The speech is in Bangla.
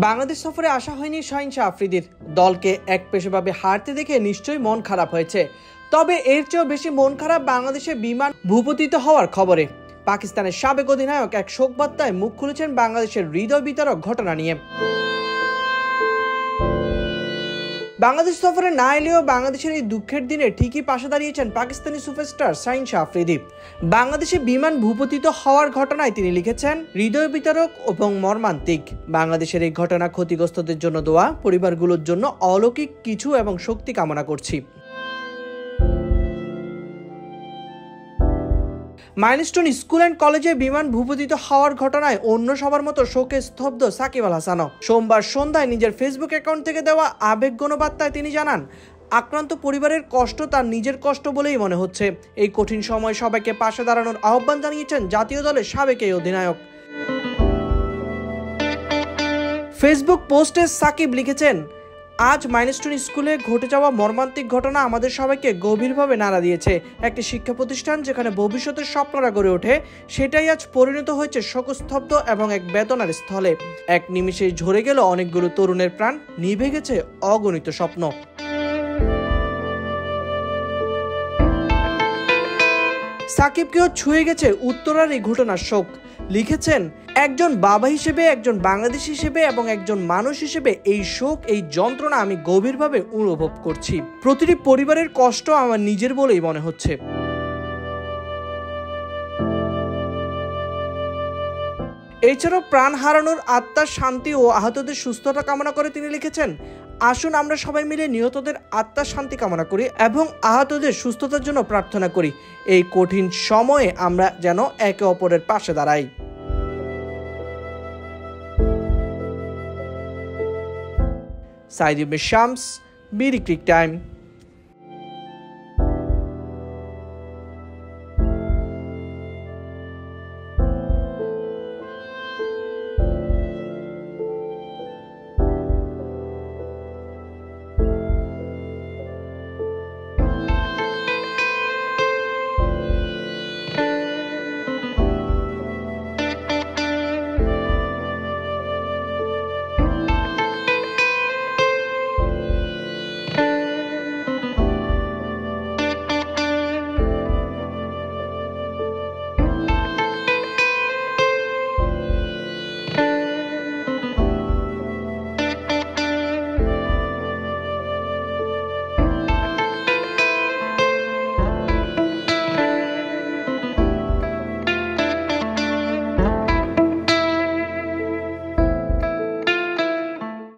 বাংলাদেশ সফরে আসা হয়নি শাহিন শাহ আফ্রিদির। দলকে একপেশেভাবে হারতে দেখে নিশ্চয়ই মন খারাপ হয়েছে। তবে এর চেয়েও বেশি মন খারাপ বাংলাদেশের বিমান ভূপতিত হওয়ার খবরে। পাকিস্তানের সাবেক অধিনায়ক এক শোকবার্তায় মুখ খুলেছেন বাংলাদেশের হৃদয় বিতরক ঘটনা নিয়ে। বাংলাদেশ সফরে না এলেও বাংলাদেশের এই দুঃখের দিনে ঠিকই পাশে দাঁড়িয়েছেন পাকিস্তানি সুপারস্টার শাহিন শাহ আফ্রিদি। বাংলাদেশে বিমান ভূপতিত হওয়ার ঘটনায় তিনি লিখেছেন, হৃদয় বিতরক এবং মর্মান্তিক। বাংলাদেশের এই ঘটনা ক্ষতিগ্রস্তদের জন্য দোয়া, পরিবারগুলোর জন্য অলৌকিক কিছু এবং শক্তি কামনা করছি। মাইলস্টোন স্কুল অ্যান্ড কলেজে বিমান ভূপতিত হওয়ার ঘটনায় অন্য সবার মতো শোকে স্তব্ধ সাকিব আল হাসানও। সোমবার সন্ধ্যায় নিজের ফেসবুক অ্যাকাউন্ট থেকে দেওয়া আবেগঘন বার্তায় তিনি জানান, আক্রান্ত পরিবারের কষ্ট তার নিজের কষ্ট বলেই মনে হচ্ছে। এই কঠিন সময় সবাইকে পাশে দাঁড়ানোর আহ্বান জানিয়েছেন জাতীয় দলের সাবেক এই অধিনায়ক। ফেসবুক পোস্টে সাকিব লিখেছেন, আজ মাইলস্টোন স্কুলে ঘটে যাওয়া মর্মান্তিক ঘটনা আমাদের সবাইকে গভীরভাবে নাড়া দিয়েছে। একটি শিক্ষা প্রতিষ্ঠান যেখানে ভবিষ্যতের স্বপ্নরা গড়ে ওঠে, সেটাই আজ পরিণত হয়েছে শোকস্তব্ধ এবং এক বেদনার স্থলে। এক নিমিষে ঝরে গেল অনেকগুলো তরুণের প্রাণ, নিভে গেছে অগণিত স্বপ্ন। সাকিবকেও ছুঁয়ে গেছে উত্তরার এই ঘটনার শোক। লিখেছেন, একজন বাবা হিসেবে, একজন বাংলাদেশী হিসেবে এবং একজন মানুষ হিসেবে এই শোক, এই যন্ত্রণা আমি গভীরভাবে অনুভব করছি। প্রতিটি পরিবারের কষ্ট আমার নিজের বলেই মনে হচ্ছে। এছাড়াও প্রাণ হারানোর আত্মার শান্তি ও আহতদের সুস্থতা কামনা করে তিনি লিখেছেন, আসুন আমরা সবাই মিলে নিহতদের আত্মার শান্তি কামনা করি এবং আহতদের সুস্থতার জন্য প্রার্থনা করি। এই কঠিন সময়ে আমরা যেন একে অপরের পাশে দাঁড়াই। সাইদ ইবনে শামস, বিডি ক্রিক টাইম।